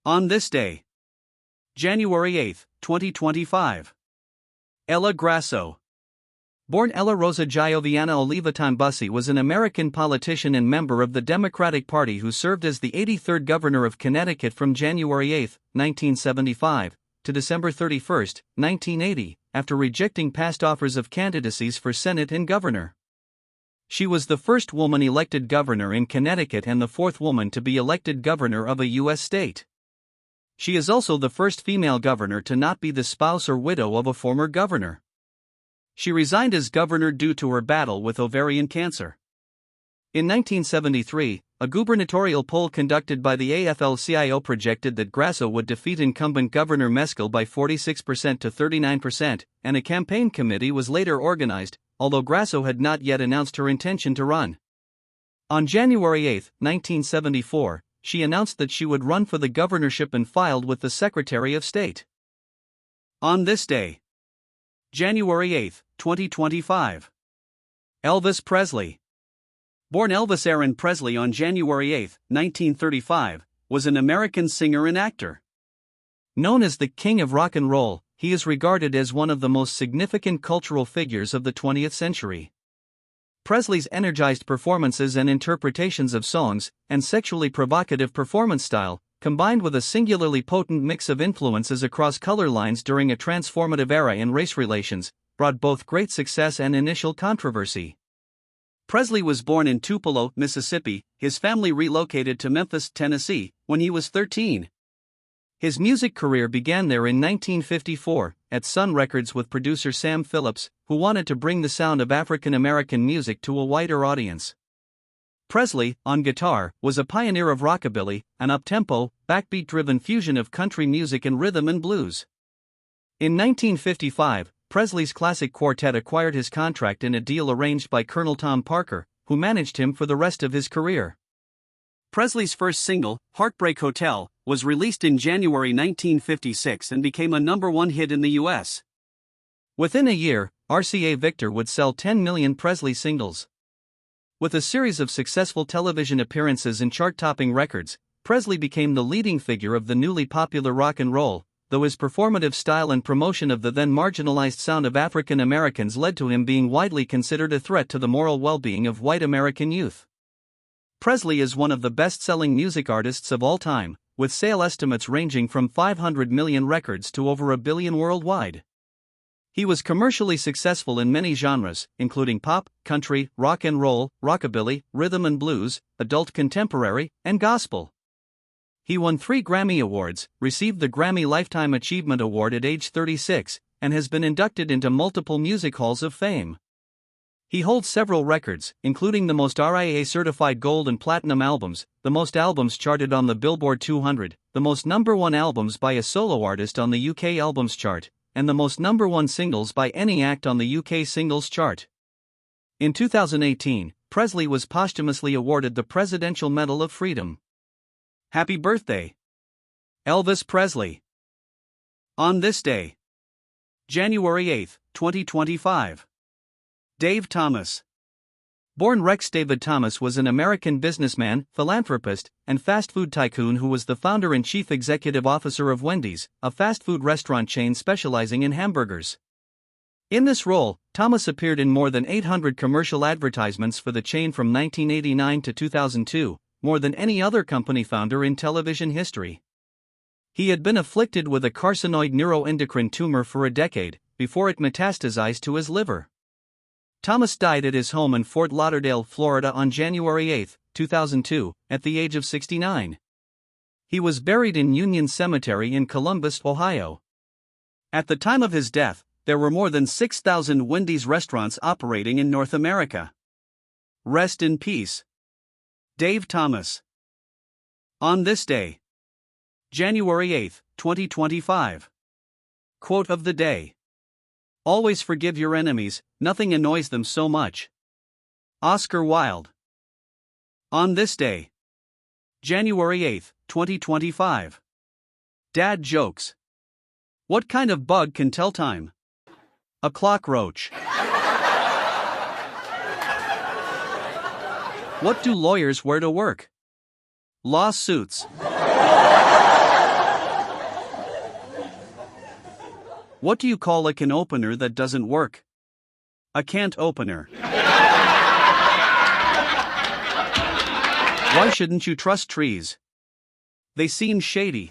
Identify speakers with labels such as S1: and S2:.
S1: On this day, January 8, 2025. Ella Grasso. Born Ella Rosa Gioviana Oliva Timbusi was an American politician and member of the Democratic Party who served as the 83rd governor of Connecticut from January 8, 1975, to December 31, 1980, after rejecting past offers of candidacies for Senate and governor. She was the first woman elected governor in Connecticut and the fourth woman to be elected governor of a U.S. state. She is also the first female governor to not be the spouse or widow of a former governor. She resigned as governor due to her battle with ovarian cancer. In 1973, a gubernatorial poll conducted by the AFL-CIO projected that Grasso would defeat incumbent Governor Meskel by 46% to 39%, and a campaign committee was later organized, although Grasso had not yet announced her intention to run. On January 8, 1974, she announced that she would run for the governorship and filed with the Secretary of State. On this day, January 8, 2025. Elvis Presley. Born Elvis Aaron Presley on January 8, 1935, was an American singer and actor. Known as the King of Rock and Roll, he is regarded as one of the most significant cultural figures of the 20th century. Presley's energized performances and interpretations of songs, and sexually provocative performance style, combined with a singularly potent mix of influences across color lines during a transformative era in race relations, brought both great success and initial controversy. Presley was born in Tupelo, Mississippi. His family relocated to Memphis, Tennessee, when he was 13. His music career began there in 1954, at Sun Records with producer Sam Phillips, who wanted to bring the sound of African American music to a wider audience. Presley, on guitar, was a pioneer of rockabilly, an up-tempo, backbeat-driven fusion of country music and rhythm and blues. In 1955, Presley's classic quartet acquired his contract in a deal arranged by Colonel Tom Parker, who managed him for the rest of his career. Presley's first single, Heartbreak Hotel, was released in January 1956 and became a #1 hit in the U.S. Within a year, RCA Victor would sell 10 million Presley singles. With a series of successful television appearances and chart-topping records, Presley became the leading figure of the newly popular rock and roll, though his performative style and promotion of the then marginalized sound of African Americans led to him being widely considered a threat to the moral well-being of white American youth. Presley is one of the best-selling music artists of all time, with sale estimates ranging from 500 million records to over 1 billion worldwide. He was commercially successful in many genres, including pop, country, rock and roll, rockabilly, rhythm and blues, adult contemporary, and gospel. He won 3 Grammy Awards, received the Grammy Lifetime Achievement Award at age 36, and has been inducted into multiple music halls of fame. He holds several records, including the most RIAA-certified gold and platinum albums, the most albums charted on the Billboard 200, the most #1 albums by a solo artist on the UK Albums Chart, and the most #1 singles by any act on the UK Singles Chart. In 2018, Presley was posthumously awarded the Presidential Medal of Freedom. Happy birthday, Elvis Presley. On this day, January 8, 2025. Dave Thomas. Born Rex David Thomas was an American businessman, philanthropist, and fast food tycoon who was the founder and chief executive officer of Wendy's, a fast food restaurant chain specializing in hamburgers. In this role, Thomas appeared in more than 800 commercial advertisements for the chain from 1989 to 2002, more than any other company founder in television history. He had been afflicted with a carcinoid neuroendocrine tumor for a decade, before it metastasized to his liver. Thomas died at his home in Fort Lauderdale, Florida on January 8, 2002, at the age of 69. He was buried in Union Cemetery in Columbus, Ohio. At the time of his death, there were more than 6,000 Wendy's restaurants operating in North America. Rest in peace, Dave Thomas. On this day, January 8, 2025. Quote of the day. Always forgive your enemies, nothing annoys them so much. Oscar Wilde. On this day, January 8, 2025. Dad jokes. What kind of bug can tell time? A cockroach. What do lawyers wear to work? Lawsuits. What do you call a can opener that doesn't work? A can't opener. Why shouldn't you trust trees? They seem shady.